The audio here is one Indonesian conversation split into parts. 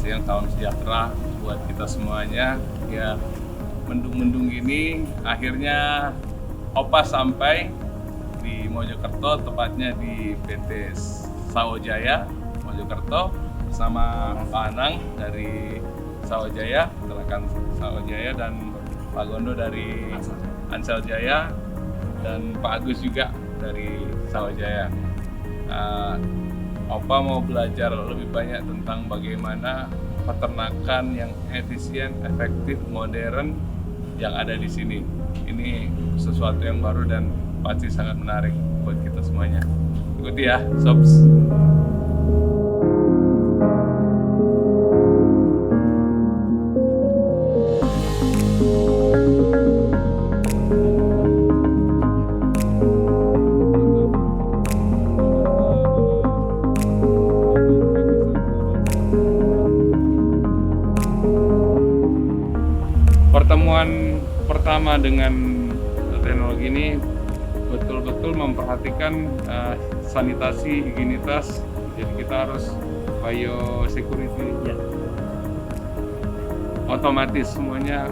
siang, salam sejahtera buat kita semuanya. Ya, mendung-mendung gini, akhirnya Opa sampai di Mojokerto, tepatnya di PT Saojaya Mojokerto bersama Pak Anang dari Saojaya, Gerakan Saojaya, dan Pak Gondo dari Ansel Jaya, dan Pak Agus juga dari Saojaya. Opa mau belajar lebih banyak tentang bagaimana peternakan yang efisien, efektif, modern yang ada di sini. Ini sesuatu yang baru dan pasti sangat menarik buat kita semuanya. Ikuti ya, Sobs. Pertemuan pertama dengan teknologi ini betul-betul memperhatikan sanitasi, higienitas. Jadi kita harus biosecurity, ya. Otomatis, semuanya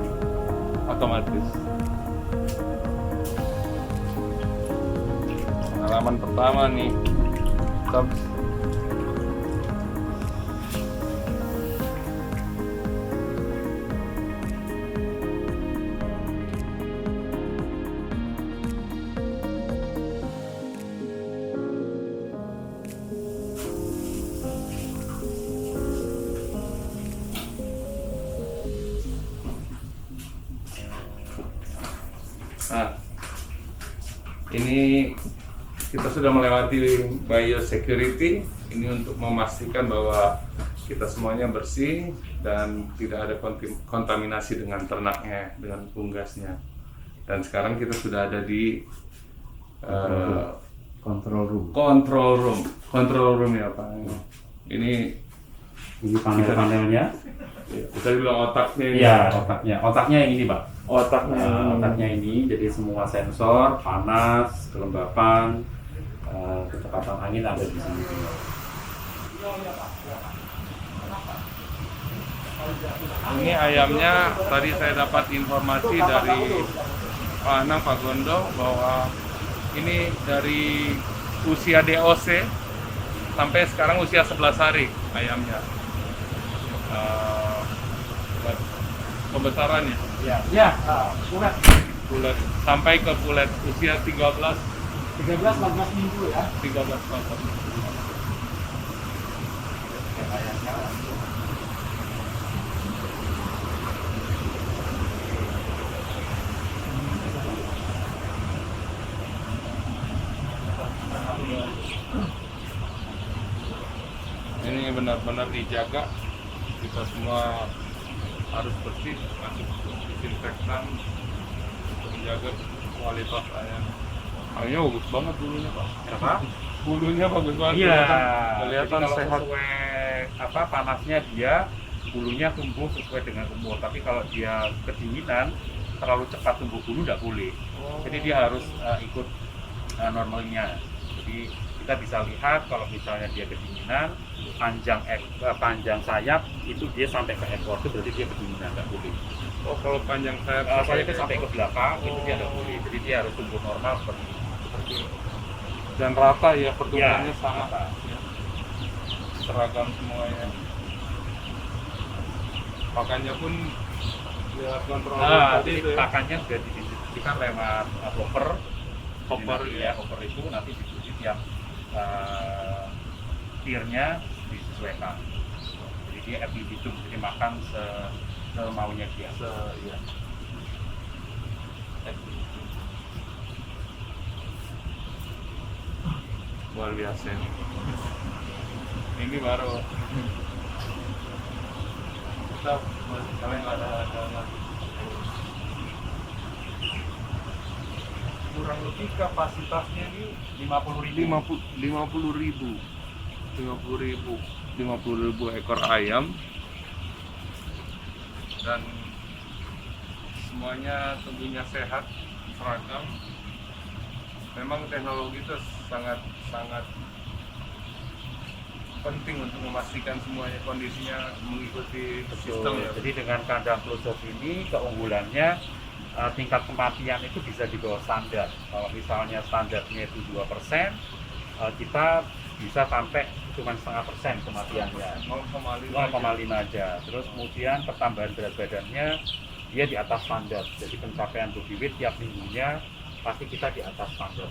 otomatis. Pengalaman pertama nih, Sobs. Nah, ini kita sudah melewati biosecurity. Ini untuk memastikan bahwa kita semuanya bersih dan tidak ada kontaminasi dengan ternaknya, dengan unggasnya. Dan sekarang kita sudah ada di control room ya Pak. Ini panel-panelnya. Kita bilang otaknya ini. Iya, otaknya yang ini Pak. Otaknya ini, jadi semua sensor, panas, kelembapan, kecepatan angin ada di sini. Ini ayamnya, tadi saya dapat informasi dari Pak Anang, Pak Gondo, bahwa ini dari usia DOC sampai sekarang usia 11 hari ayamnya. Pembesarannya bulat sampai ke bulat usia 13-14 minggu ya. 13-14 minggu. Ini benar-benar dijaga, kita semua harus bersih, masuk disinfektan untuk menjaga kualitas ayam. Ayamnya bagus banget bulunya Pak. Apa? Bulunya bagus banget. Iya. Kelihatan Jadi kalau sehat. sesuai panasnya dia, bulunya tumbuh sesuai dengan umur. Tapi kalau dia kedinginan, terlalu cepat tumbuh bulu nggak boleh. Jadi dia harus ikut normalnya. Jadi kita bisa lihat kalau misalnya dia kedinginan, panjang sayap itu dia sampai ke ekor, itu berarti dia kedinginan, nggak boleh. Oh, kalau panjang Sayapnya sampai ke belakang itu dia nggak boleh. Jadi dia harus tumbuh normal seperti ini. Dan rata ya, pertumbuhannya Ya, sama. rata. Seragam semuanya. Pakannya pun ya kontrol Jadi itu ya. pakannya sudah didistribusikan lewat hopper. Hopper, Jadi, ya. hopper itu nanti distribusi tiap tiernya disesuaikan. Jadi dia ad libitum, jadi makan semaunya dia. Iya. Luar biasa ini. Ini baru kita kalian ada kurang lebih kapasitasnya ini 50.000 ekor ayam, dan semuanya tumbuhnya sehat, seragam. Memang teknologi itu sangat penting untuk memastikan semuanya kondisinya mengikuti Betul. sistem ya. Jadi dengan kandang closed loop ini keunggulannya tingkat kematian itu bisa di bawah standar. Kalau misalnya standarnya itu 2%, kita bisa sampai cuma 0,5% kematiannya. 0,5 aja. Terus kemudian pertambahan berat badannya dia di atas standar. Jadi pencapaian body weight tiap minggunya pasti kita di atas standar.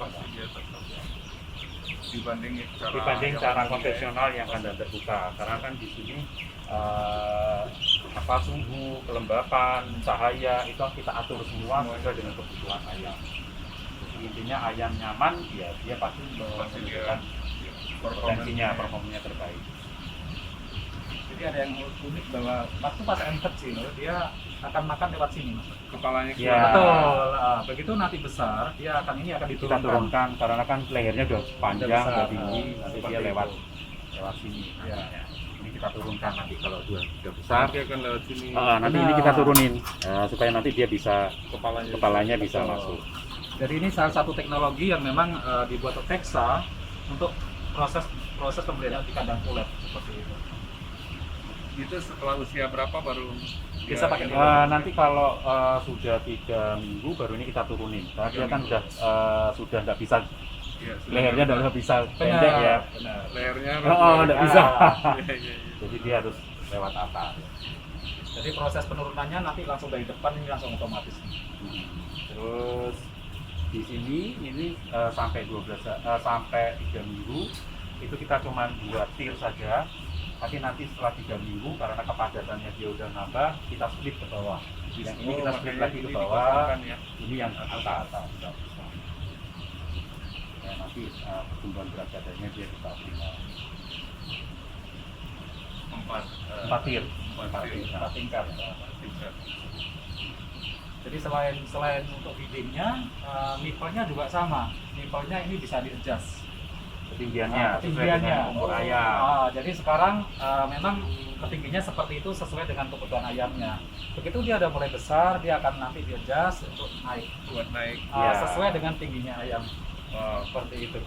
Dibanding cara konvensional yang kandang terbuka. Karena kan di sini suhu, kelembapan, cahaya itu kita atur semua sesuai dengan kebutuhan ayam. Jadi intinya ayam nyaman, ya dia pasti menunjukkan potensinya, performanya terbaik. Jadi ada yang unik bahwa waktu pas ayam kecil dia akan makan lewat sini, Mas. Kepalanya Ya. Betul. Begitu nanti besar dia akan Kita diturunkan. turunkan karena kan lehernya udah panjang, Udah besar, udah tinggi, nanti seperti dia lewat itu. sini. Ya. Ini kita turunkan nanti kalau udah besar. Nanti akan lewat sini. Nanti ini kita turunin supaya nanti dia bisa kepalanya bisa Betul. masuk. Jadi ini salah satu teknologi yang memang dibuat oleh Texa untuk proses pembelian di kandang kulit seperti itu. Itu setelah usia berapa baru Bisa pakai Nanti kalau sudah 3 minggu baru ini kita turunin. Karena dia kan sudah nggak bisa, ya, lehernya nggak bisa pendek ya. Benar. lehernya Nggak bisa. Iya, iya, iya. Jadi dia harus lewat atas. Jadi proses penurunannya nanti langsung dari depan, ini langsung otomatis. Terus di sini ini sampai 3 minggu itu kita cuma 2 tir saja. Tapi nanti setelah 3 minggu karena kepadatannya dia udah nambah, kita split ke bawah. Yang ini kita split lagi ke bawah, ya. ini yang ke atas. Ya, nanti pertumbuhan berat badannya dia bisa optimal. 4 tir. Empat tingkat. Jadi selain untuk feedingnya, nipple-nya juga sama. Nipple-nya ini bisa di-adjust. Ketinggiannya, sesuai Ketinggiannya. dengan umur ayam. Jadi sekarang memang ketinggiannya seperti itu sesuai dengan kebutuhan ayamnya. Begitu dia udah mulai besar, dia akan nanti di-adjust untuk naik. Buat naik. Ya. Sesuai dengan tingginya ayam. Wow. Seperti itu.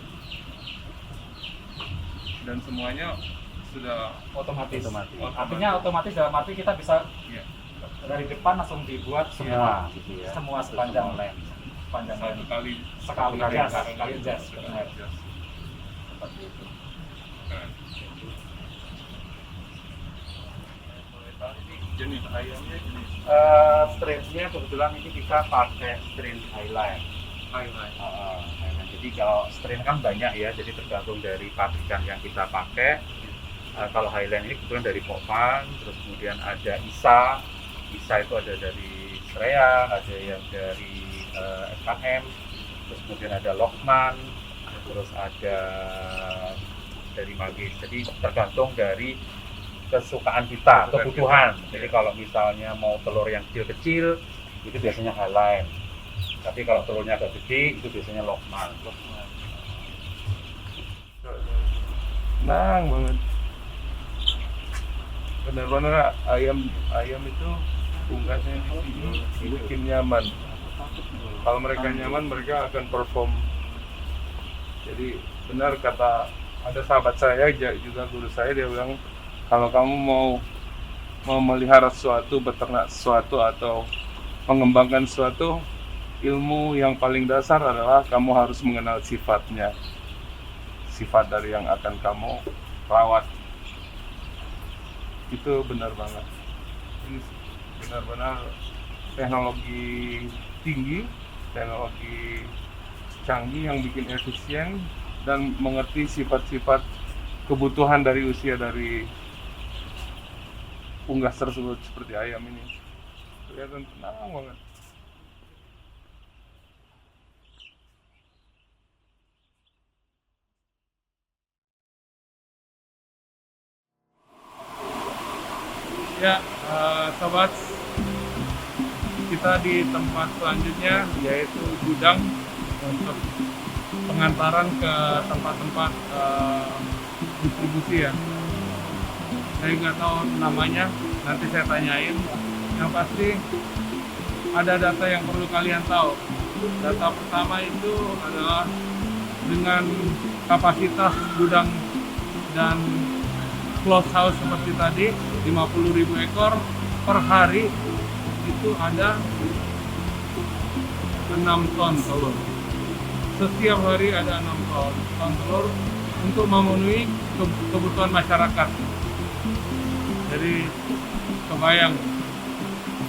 Dan semuanya sudah Otomatis. Otomatis. Artinya otomatis dalam arti kita bisa ya, dari depan langsung dibuat Semua gitu ya. semua sepanjang lem. sepanjang satu lem. kali Sekali Sekali jas, jas. sekali jas, benar. jas. Seperti itu. Keren. Jenis ayamnya jenis Strainnya kebetulan ini kita pakai strain Highline. Highline. Jadi kalau strain kan banyak ya, jadi tergantung dari pabrikan yang kita pakai. Kalau Highline ini kebetulan dari Pokpan, terus kemudian ada ISA itu ada dari Srea, ada yang dari SKM, terus kemudian ada Lokman, terus ada dari Magis. Jadi tergantung dari kesukaan kita, kebutuhan. Jadi kalau misalnya mau telur yang kecil-kecil, itu biasanya Highline. Tapi kalau telurnya agak gede, itu biasanya Lokman. Nang banget. Benar-benar ayam itu unggasnya bikin nyaman. Kalau mereka nyaman, mereka akan perform. Jadi benar kata ada sahabat saya juga guru saya, dia bilang kalau kamu mau memelihara sesuatu, beternak sesuatu atau mengembangkan sesuatu, ilmu yang paling dasar adalah kamu harus mengenal sifatnya, sifat dari yang akan kamu rawat. Itu benar banget. Ini benar-benar teknologi tinggi, teknologi canggih yang bikin efisien dan mengerti sifat-sifat kebutuhan dari usia dari unggas tersebut seperti ayam ini. Kelihatan tenang banget. Ya, sobat, kita di tempat selanjutnya yaitu gudang untuk pengantaran ke tempat-tempat distribusi ya. Saya nggak tahu namanya, nanti saya tanyain. Yang pasti ada data yang perlu kalian tahu. Data pertama itu adalah dengan kapasitas gudang dan close house seperti tadi 50.000 ekor per hari itu ada 6 ton telur. Setiap hari ada 6 ton telur untuk memenuhi kebutuhan masyarakat. Jadi kebayang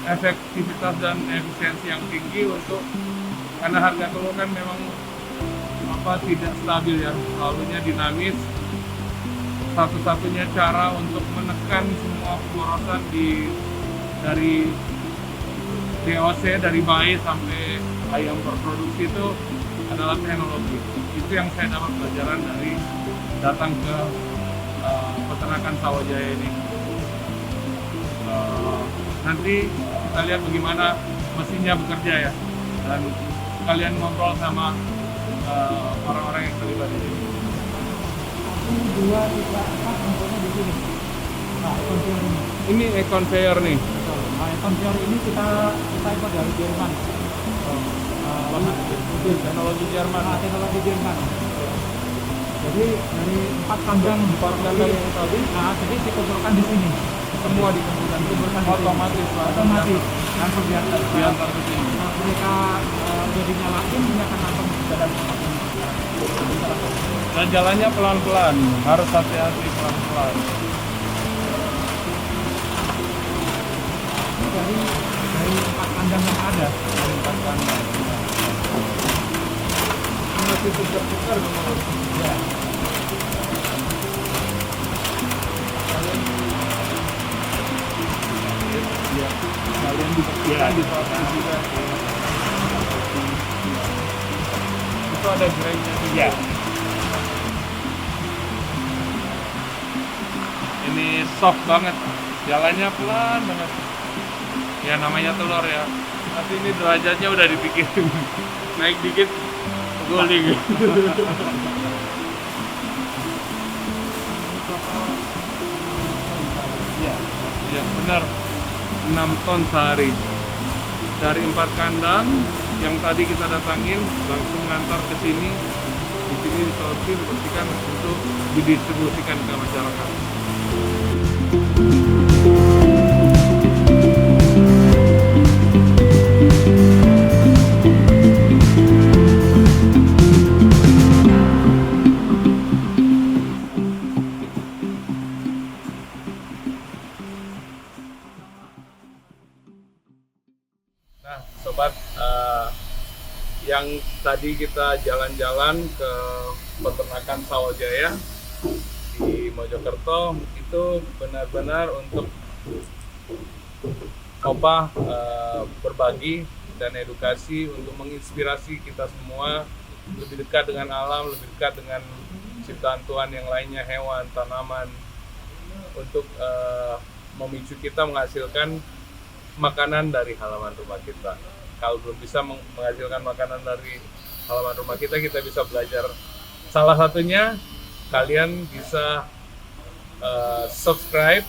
efektivitas dan efisiensi yang tinggi untuk, karena harga telur kan memang tidak stabil ya, selalunya dinamis. Satu-satunya cara untuk menekan semua pemborosan dari DOC, dari bayi sampai ayam berproduksi itu adalah teknologi. Itu yang saya dapat pelajaran dari datang ke peternakan Sawajaya ini. Nanti kita lihat bagaimana mesinnya bekerja ya, dan kalian ngobrol sama orang-orang yang terlibat di sini. 1, 2, 3, 4 contohnya di sini. Nah, conveyor ini. Ini conveyor nih. Nah, conveyor ini kita import dari Jerman. Teknologi Jerman. Nah, teknologi Jerman. Jadi dari 4 kandang yang tadi, nah jadi dikumpulkan di sini. semua dikumpulkan otomatis lah. Otomatis langsung diantar ke sini. Nah, mereka udah dinyalain, ini akan langsung jalan. Dan jalannya pelan-pelan, harus hati-hati pelan-pelan. Ini dari 4 kandang yang ada. Dari 4 kandang. Ini masih segar-segar teman-teman. Ya. Ya, kalian bisa di posisi juga. Itu ada gerainya juga. Ya. Ini soft banget, jalannya pelan banget. Ya namanya telur ya. Tapi ini derajatnya udah dipikirin. Naik dikit, guling. Ya benar. 6 ton sehari. Dari 4 kandang yang tadi kita datangin langsung ngantar ke sini. Di sini disortir, dibersihkan untuk didistribusikan ke masyarakat. Nah, sobat, yang tadi kita jalan-jalan ke peternakan Sawajaya di Mojokerto itu benar-benar untuk berbagi dan edukasi untuk menginspirasi kita semua lebih dekat dengan alam, lebih dekat dengan ciptaan Tuhan yang lainnya, hewan, tanaman, untuk memicu kita menghasilkan makanan dari halaman rumah kita. Kalau belum bisa menghasilkan makanan dari halaman rumah kita bisa belajar. Salah satunya kalian bisa subscribe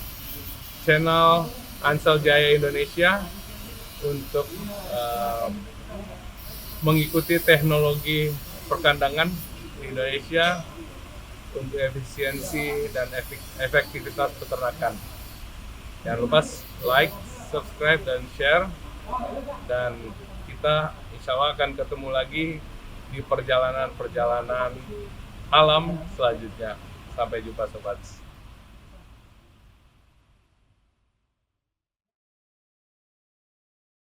channel Ansel Jaya Indonesia untuk mengikuti teknologi perkandangan di Indonesia untuk efisiensi dan efektivitas peternakan. Jangan lupa like, subscribe, dan share. Dan kita insya Allah akan ketemu lagi di perjalanan-perjalanan alam selanjutnya. Sampai jumpa sobat.